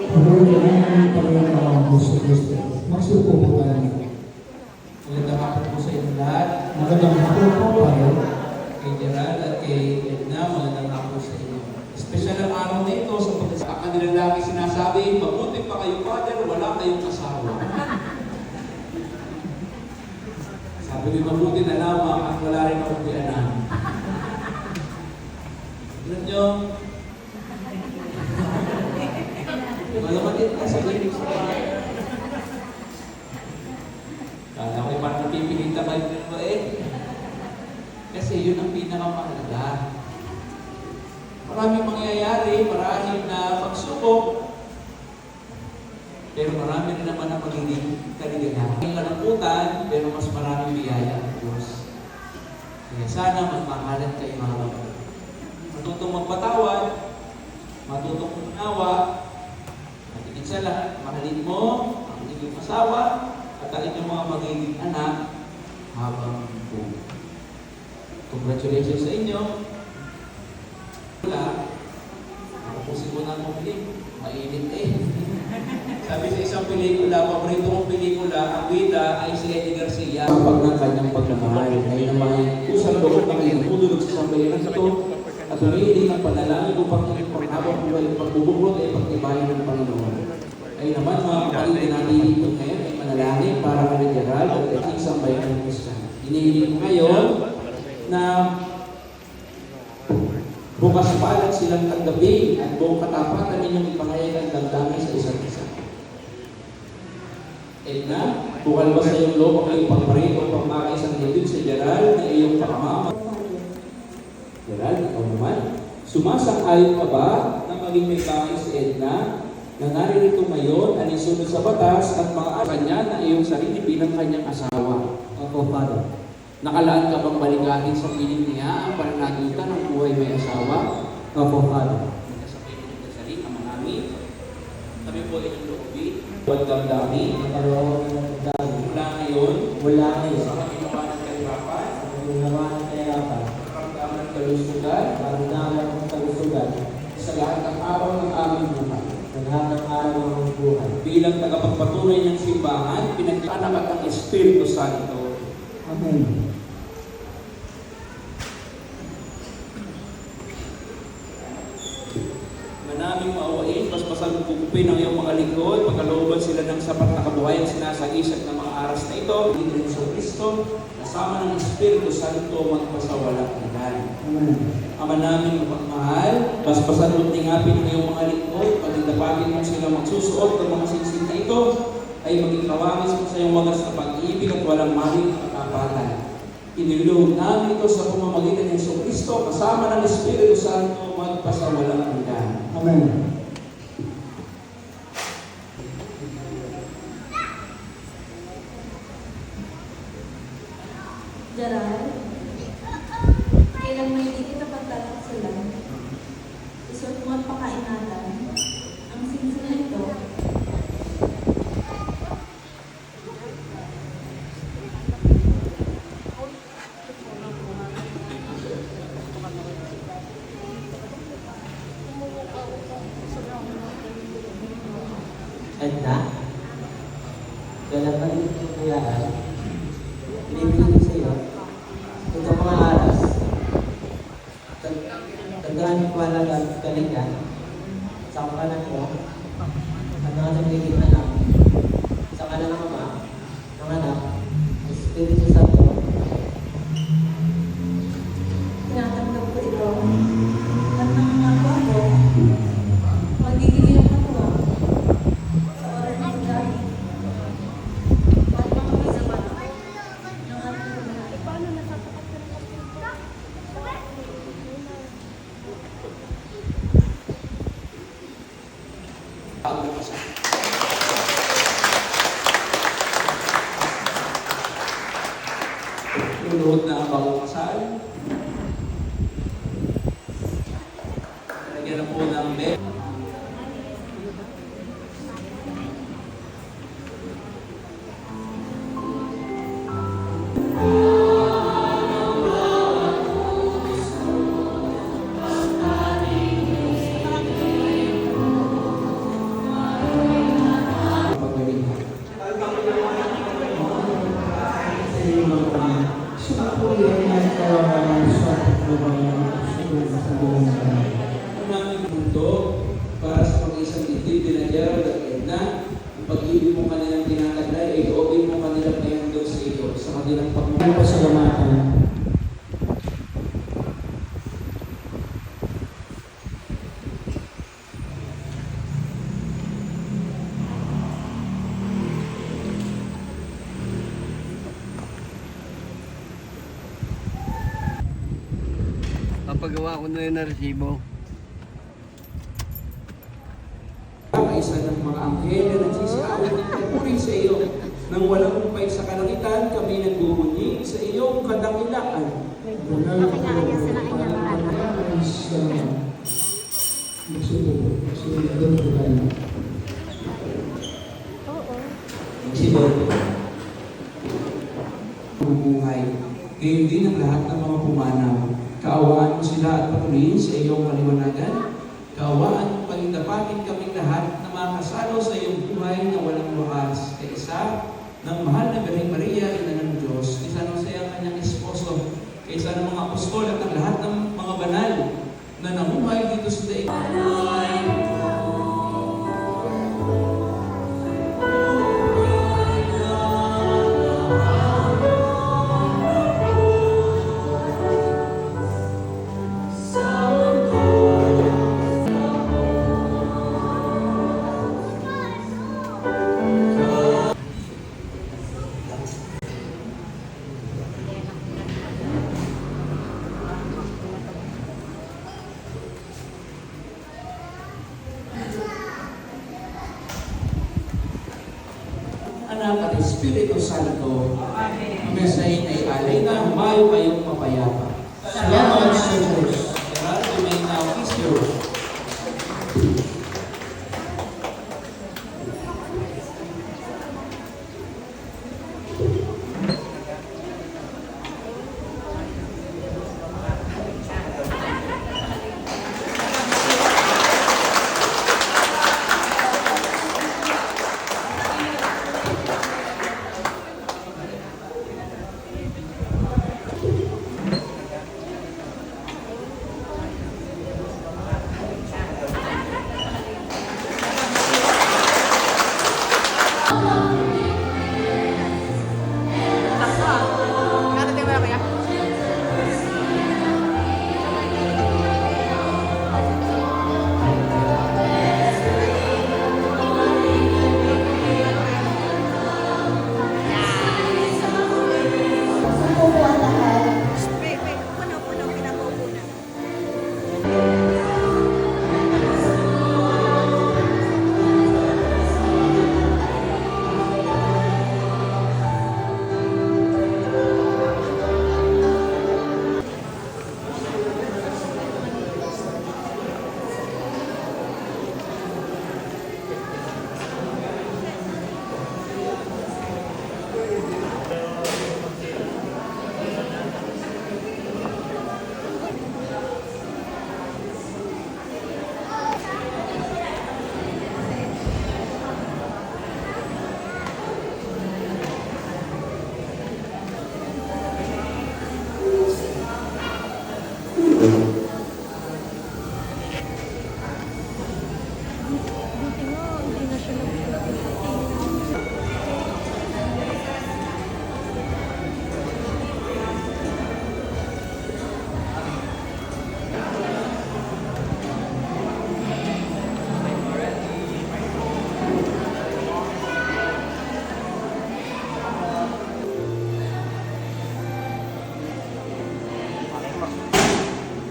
Pagkakaroon ng Panginoon Hesus Kristo. Magsuko po tayo. Magandang hapon po sa inyo lahat. Magandang hapon po tayo. Kay Gerald at kay Edna, magandang hapon sa inyo. Espesyal ang araw na ito sa kanilang lagi sinasabi, mabuti pa kayo, Father, wala kayong asawa. Sabi ko, mabuti na lamang at wala rin akong biyanan. Alam nyo, malamatid ka sa lyrics na kala ko parang napipilita kayo nito kasi yun ang pinakamahalaga. Maraming mangyayari, maraming na pagsubok, pero marami rin naman ang magiging kaligayahan. Ang kalamputan, pero mas maraming biyaya ng Diyos. Kaya sana magmahalan kayo mga kapatid. Matutong magpatawad, matutong unawa, at higit sa lahat, mahalin mo ang inyong asawa at ang inyong mga magiging anak habang buhay. Congratulations sa inyo. Nakapusin ko na ang piling. Mainit Sabi sa isang pelikula, paborito kong pelikula, ang bida ay si Eddie Garcia. Kapag ng kanyang paglamahal, ay naman kusang loob ng inutulog sa sambayanan ito at humihiling ng panalangin upang habang buhay pagbubuklod ay pagtibayan ng Panginoon. Ay naman mga kapatid na natin dito ngayon ay manalangin para kay Gerald at ating sambayanan ng Kristiyan. Hinihiling ko ngayon na bukas palad silang tanggapin at buong katapatan ninyong ipangayag ang damdamin sa isa't isa. Edna, bukal ba sa iyong loob ang iyong pagparito o pagmakaisang libid sa Gerald na iyong pakamama? Gerald, ikaw naman. Sumasang-ayon ka ba na maging may bakit si Edna na naririto ngayon ang isunod sa batas at mga kanya na iyong sarili bilang kanyang asawa? Opo, Father. Nakalaan ka bang baligahin sa piling niya ang pananagutan ng buhay may asawa? Opo, Father. Kasabay mo ng dasali, Ama namin. Kami po ay ng loobin. Huwag damdamin. Nakaroon ng dami. Mula ngayon, Wala ngayon. sa kami naman ng kahirapan, Ang nawa ng kayapan. karamdaman ng kalusugan, Karamdaman ng kalusugan. sa lahat ng araw ng aming buhay. Sa lahat ng araw ng buhay. Bilang tagapagpatuloy ng simbahan, pinagkaanak at ang Espiritu Santo. Amen. Manaming maawain, paspasan kukupin ang iyong mga lingkod, pagkalooban sila ng sapat na kabuhayan sinasagisag ng mga aras na ito, hindi rin sa Kristo, kasama ng Espiritu Santo magpasawalang hanggan. Amen. Ama namin mapagmahal, paspasan mo tingapin ang iyong mga lingkod, pagdapatin mo sila magsusuot ng mga singsing na ito, ay maging kawangis mo sa iyong wagas na pag-ibig at walang maling katapatan. Iniluhog namin ito sa pamamagitan ng Yesu Kristo, kasama ng Espiritu Santo magpasawalang hanggan. Amen. Gerald, kailan mo hindi kita pagtatak sila, isuot mo at pakainatan, ang singsing na ito, Edna, kailan pa rin ito kayaan? Ibibigay ko sa iyo. Ito mga aras. Tandaan yung wala ng kalingan. Sa kanan mo, at mga nagiging anak. Sa kanan ng ama, ng anak, Espiritu Santo. tinatanggap ko ito, at nangangako ko, magiging iyong katuwa sa oras ng dami, at mga kasama ng ating pamahal. Luluhod na ang bagong kasal. Lagyan na po ng bed. para sa mag-isang dibdib nila Gerald at Edna. Ang pag-ibig mo kanilang tinataglay ay loobin mo kanilang mayandog sa iyo sa kanilang Ano po sa gamatan? Papagawa ko na yun na resibo. Ang isa ng mga anghel na nagsisiawit ng papuri sa iyo. Nang walang humpay sa kalangitan, kami nagbubunyi sa iyong kadakilaan. Banal na po, parang ay sa magsubo, magsubo po tayo. Magsibol. Mabuhay. Gayon din ang lahat ng mga pumanaw. Kaawaan mo sila at patuloyin sa iyong kaliwanagan. Kaawaan mo palindapatin kaming lahat na makasalo sa iyong buhay na walang wakas. Kaisa ng mahal na Birheng Maria, Ina ng Diyos, kaysa ng sayang kanyang esposo, kaysa ng mga apostol at ng lahat ng mga banal na namuhay dito sa daig. Anak at Espiritu Santo. Ang mensahe ay alay na humayo kayong mapayapa. Salamat sa Diyos. Gerald, you may now kiss your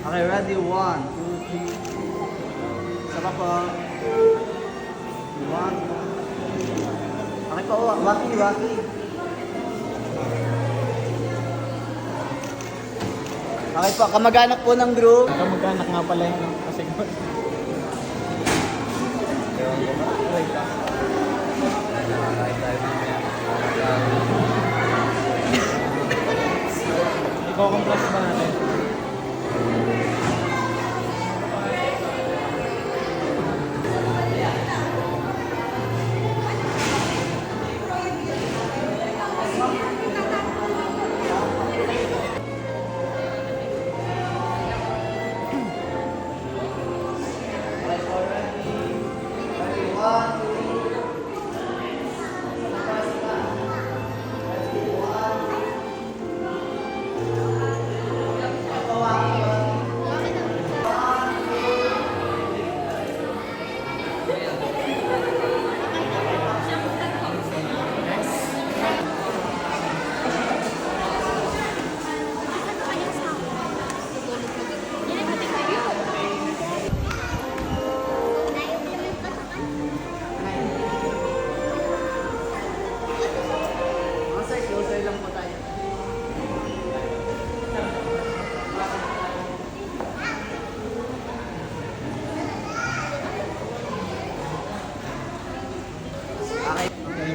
Okay, ready? 1, 2, 3. Saka po. 1. Okay po, waki. Okay po, kamag-anak po ng group. Kamag-anak nga pala yun. Kasi iko-complex ba natin?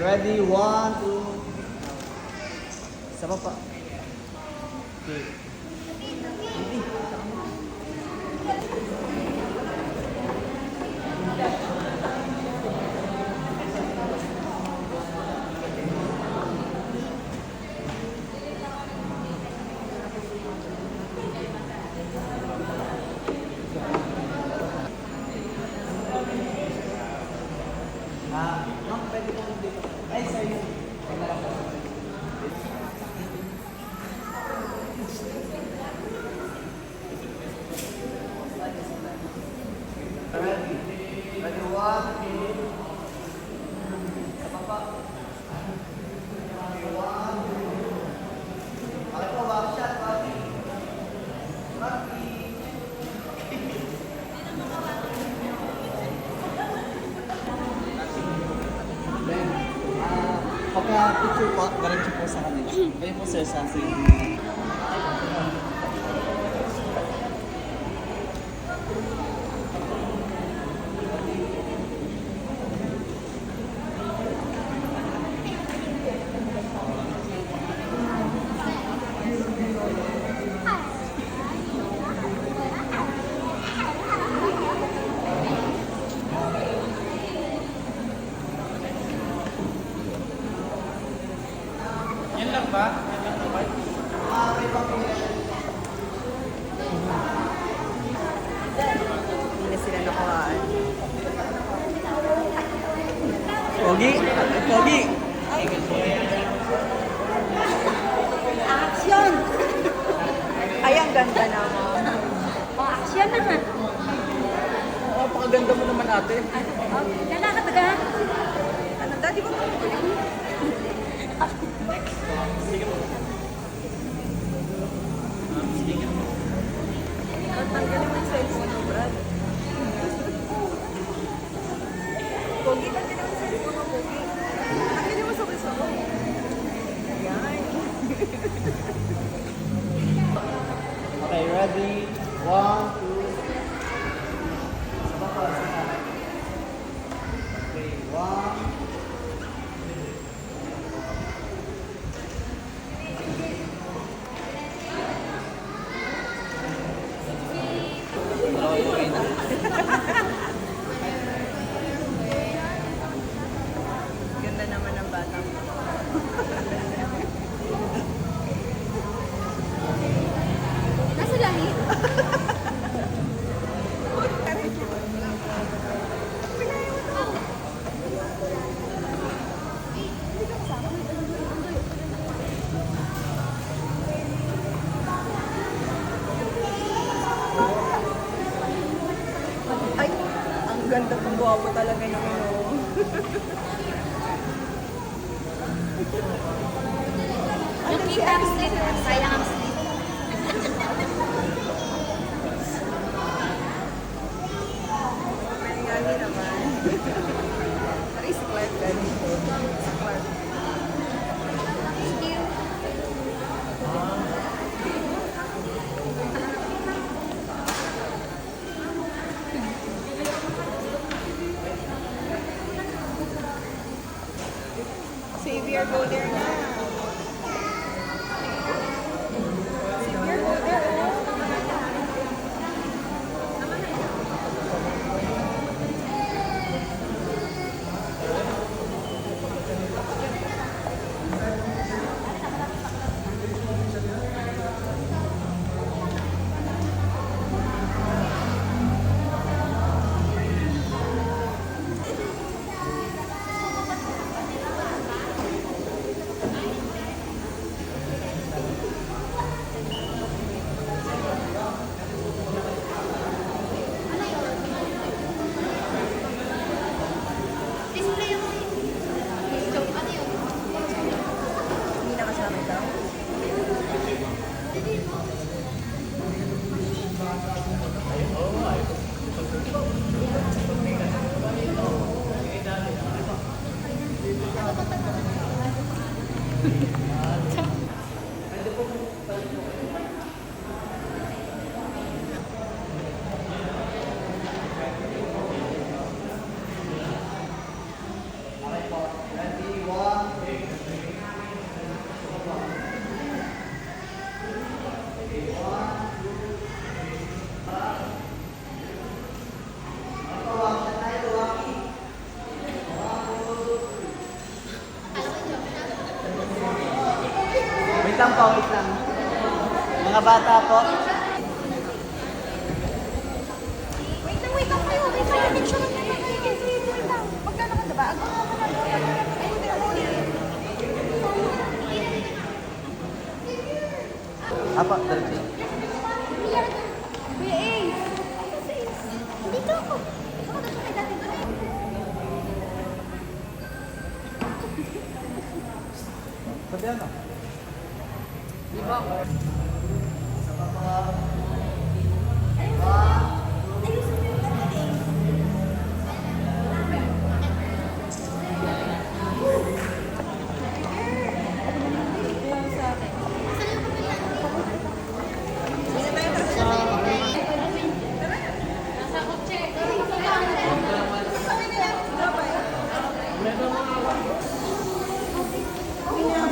ready? 1, 2. Isa pa pa. Okay. Hindi. Ma'am, pwede po dito. Ay, sorry. Ready? Ready, 1, 2. Sa baba. Okay, 1, 2. Okay po, back shot, Rocky. Rocky. Then, pagka-picture po, diretso po sa kanila. Ayun po sir, sa safety. Yan lang ba? Yan lang ba? Hindi na sila nakuhaan. Pogi! Pogi! Action! Ay, ang ganda naman. Action naman. Oh, pakaganda mo naman ate. Ganda ka taga. Ano, dati ba mo? Tanggalin mo yung cellphone mo, Brad. Pogi, tanggalin mo yung cellphone mo, Pogi. Tanggalin mo sa gusto mo. Yan. Okay, ready? 1, 2. Sa baba, sa baba. Okay, 1. Ganda naman ng batang. Nasa lahi? Ay, ang ganda ng guwapo talaga ng Yung kita ang slit, sayang ang slit. Pengali naman. Aray, si Clark galing po. Si Clark. Thank you. Xavier, go there na. Xavier, go there. lang po, wait lang. Mga bata po. Wait lang kayo. Wait lang. Picture lang kayo. Wait lang. Magkano ka diba? Ako ako na. Ay, hindi ako Apa, diretso. Kuya Ace. Dito ako. Ako na kay dati doon eh. Sabi ano?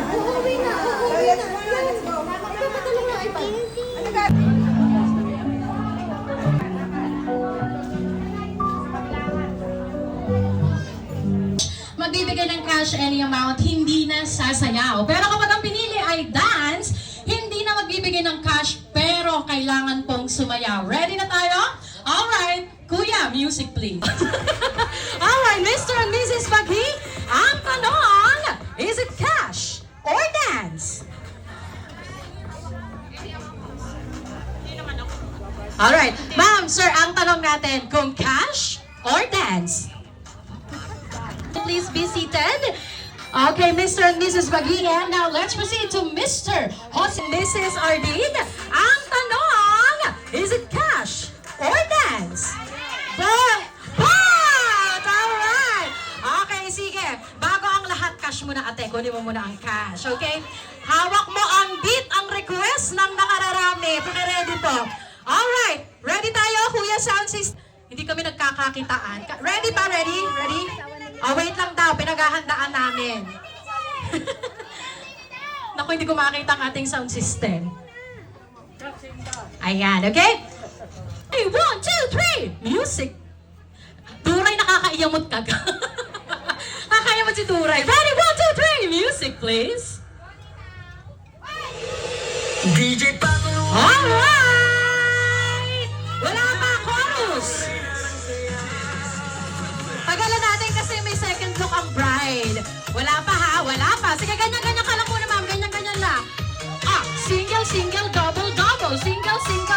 Uuwi na. Let's go. Ikaw patulong na iPad. Ano ka? Magbibigay ng cash any amount, hindi na sasayaw. Pero kapag ang pinili ay dance, hindi na magbibigay ng cash, pero kailangan pong sumayaw. Ready na tayo? Alright, Kuya, music please. Alright, Mr. and Mrs. Baghi, ang tanong, is it cash or dance? Alright, ma'am, sir, ang tanong natin, kung cash or dance? Please be seated. Okay, Mr. and Mrs. Baghi, and now let's proceed to Mr. Jose Mrs. Ardid. Ang tanong, is it cash or dance? Both! Alright! Okay, sige. Bago ang lahat, cash muna ate. Kunin mo muna ang cash, okay? Hawak mo ang beat, ang request ng nakararami. Paki-ready po. Alright, ready tayo, Kuya Sound System. Hindi kami nagkakakitaan. Ready ba? Ready? Ready? Oh, wait lang daw. Pinaghahandaan namin. Naku, hindi ko makita ang ating sound system. Ayan, okay? Hey, 1, 2, 3! Music! Duray, nakakaiyamot ka. Nakakaiyamot si Duray. Ready? 1, 2, 3! Music, please. DJ Paco. Alright! Wala pa, chorus! Pagalan natin kasi may second look ang bride. Wala pa ha, wala pa. Sige, ganyan-ganyan ka lang muna, ma'am. Ganyan-ganyan lang. Ah, single, single, double, double. Single, single,